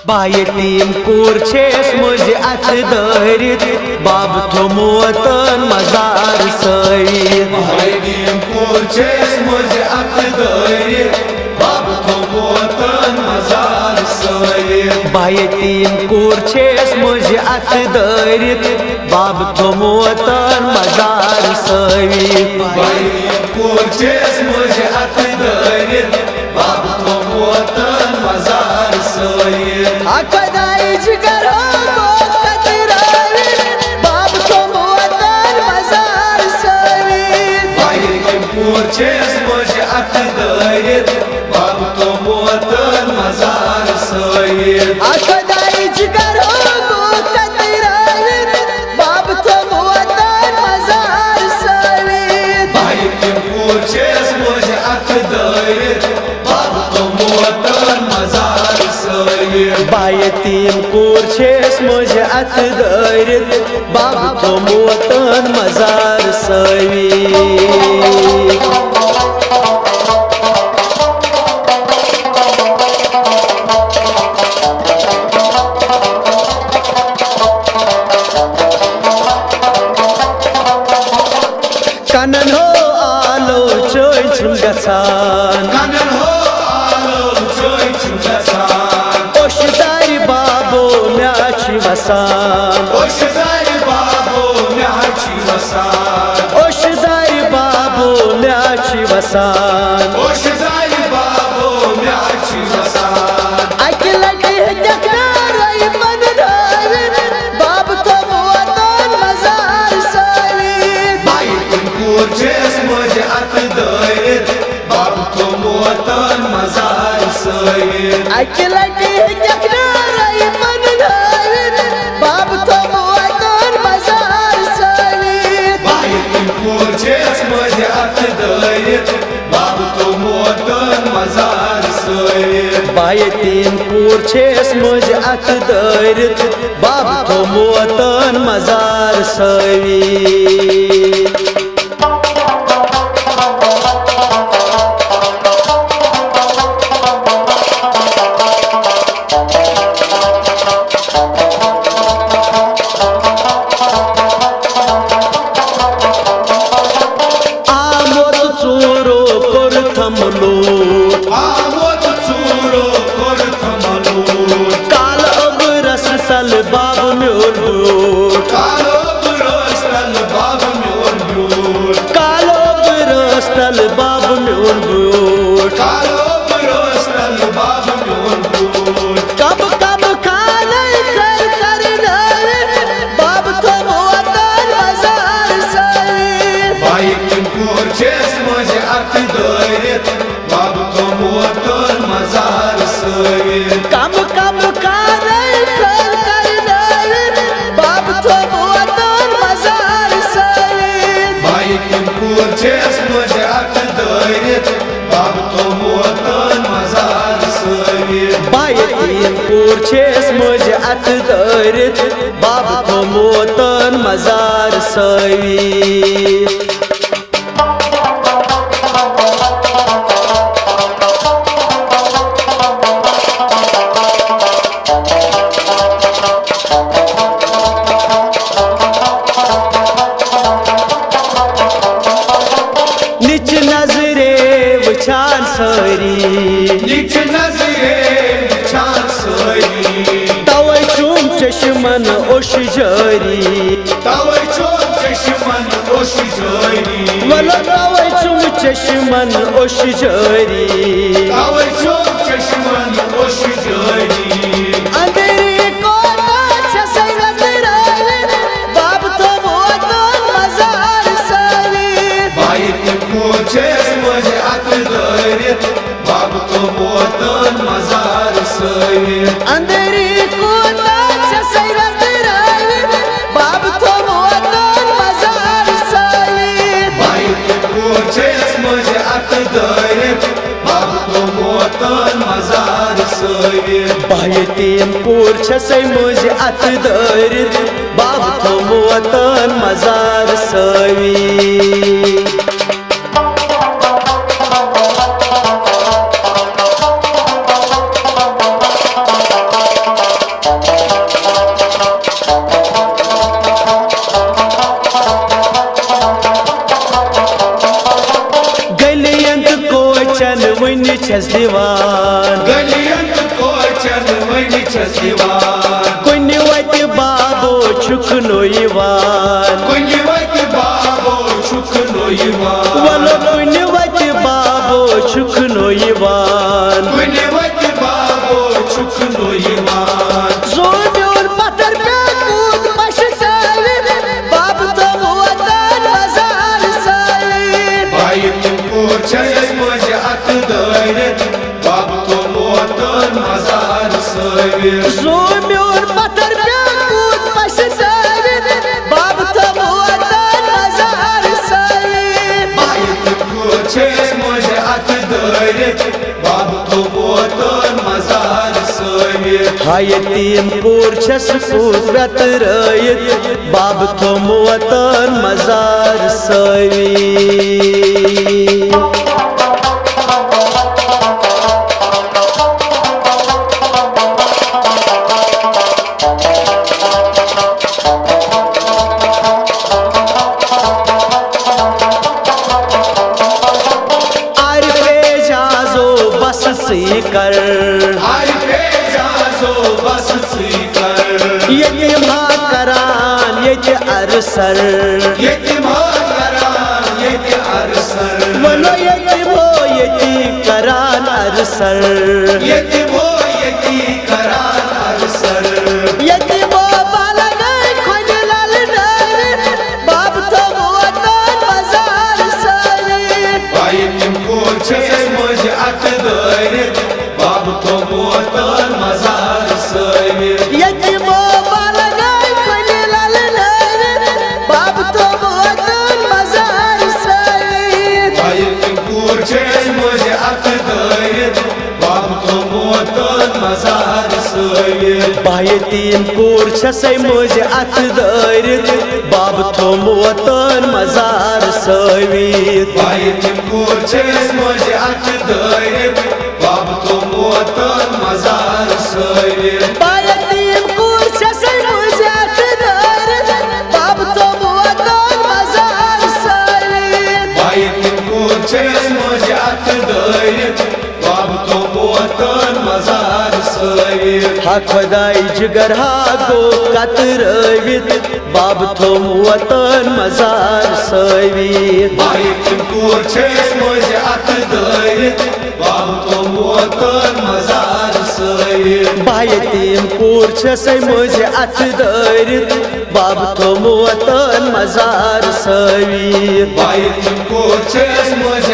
बायतीम core छेस मुझ अत दरित बाब थोमोतन मजार सईद। बायतीम कोर छेस मुझ अत दरित बाब थोमोतन मजार सईद। बायतीम कोर छेस मुझ अत दरित बाब थोमोतन मजार सईद। बायतीम कोर छेस मुझ अत दरित बाब थोमोतन मजार सईद। अकदाई जिगर हो कतरावी बाब थोमोतन मजार सईद। बायतीम कोर छेस मुझ अत दरित बाब थोमोतन मजार सईद। अकदाई जिगर हो कतरावी बाब थोमोतन मजार सईद। बायतीम कोर छेस मुझ अत दरित बाब थोमोतन मजार सईद। बायतीम कोर छेस मुझ अत दरित बाब थोमोतन मजार सईद। कनन हो आलो चोय छुम गसान कनन हो आलो चोय छुम गसान। ओशदारी बाबो म्याची वसान। ओशदारी बाबो म्याची वसान। ओशदारी बाबो म्याची वसान। ओशदारी बाबो म्याची वसान। अकलटी देखनारई मन रावी बाब थोमोतन मजार सईद। बायतीम कोर छेस मुझ अत दरित बाब थोमोतन मजार सईद। अकलटी देखनारई मन रावी बाब थोमोतन मजार सईद। बायतीम कोर छेस मुझ अत दरित बाब थोमोतन मजार सईद। बायतीम कोर छेस मुझ अत दरित बाब थोमोतन मजार सईद। आमोद चोरो कोर थमलो आमोद चूरो कोर थमलो। काल अब रस सल बाब म्योर बूट। कालो बुरस्तल बाब म्योर बूट। काल अब रस सल बाब म्योर बूट। कालो बुरस्तल बाब म्योर बूट। कब कब खाने कर कर नारे बाब थोमोतन मजार सईद। बायतीम कोर छेस मुझ अत दरित बाब थोमोतन मजार सईद। कब कब खाने कर कर नारे बाब थोमोतन मजार सईद। बायतीम कोर छेस मुझ अत दरित बाब थोमोतन मजार सईद। बायतीम कोर छेस मुझ अत दरित बाब थोमोतन मजार सईद। निच नजरे वछान सरी नीच नजरे छान सईद। तवै चुम चश्मन ओश जरी तवै चोर चश्मन ओश जरी। वलो तवै चुम चश्मन ओश जरी तवै चोर चश्मन ओश जरी। अंधेरी कोना छसै नजरावे बाब थोमोतन मजार सईद। बायतीम कोर छेस मुझ अत दरित बाब थोमोतन मजार सईद। अंधेरी कोना छसै नजरावे बाब थोमोतन मजार सईद। बायतीम कोर छेस मुझ अत दरित बाब थोमोतन मजार सईद। बायतीम कोर छसै मुझ अत दरित बाब थोमोतन मजार सईद। वनी छस दिवान गलियन कोचन वनी छस दिवान कुनि वत बाबो छुक नोयवान कुनि वत बाबो छुक नोयवान वलो कुनि वत बाबो छुक नोयवान कुनि वत बाबो छुक नोयवान जोर पत्थर पे कूद पछतावे बाप तो वतन मजार साए भाई तुमको छस मज अत दौरत बाप तो वतन मजार सावे जोर पत्थर पे कूद पछतावे बाप तो वतन मजार साए भाई तुमको छस मज अत दौरत बाप तो वतन मजार सावे हाय तीम पूर छस कूद बेतरयत बाप तो वतन मजार सावी कर हर पे जाजो बस सीकर यतिम करान यति अरसर यतिम करान यति अरसर वनो यतिमो यति करान अरसर यतिमो यति करान अरसर यतिमो बालगै खोनि लाल नर बाप तो वतन मजार सारे भाई तुमको छे मुझ अत दौरत बाप तो वतन मजार सावे यतिमो बालगै खोनि लाल नर बाप तो वतन मजार सारे भाई तुमको छे मुझ अत दौरत बाप तो वतन मजार सावे भाई तीन कोर छसै मुझे अत दौरत बाब थो वतन मजार सावी भाई तुमको छे मुझ अत दौरत बाप तो वतन मजार सावे भाई तीन कोर छसै मुझे अत दौरत बाब थो वतन मजार सावी भाई तुमको छे मुझ अत दौरत बाप तो वतन मजार सावे हा खुदाई जिगर हा गो कतरवित बाब थो वतन मजार सावी भाई तुमको छे मुझ अत दौरत बाप तो वतन मजार सावे भाई तीन कोर छसै मुझे अत दौरत बाब थो वतन मजार सावी भाई तुमको छे मुझ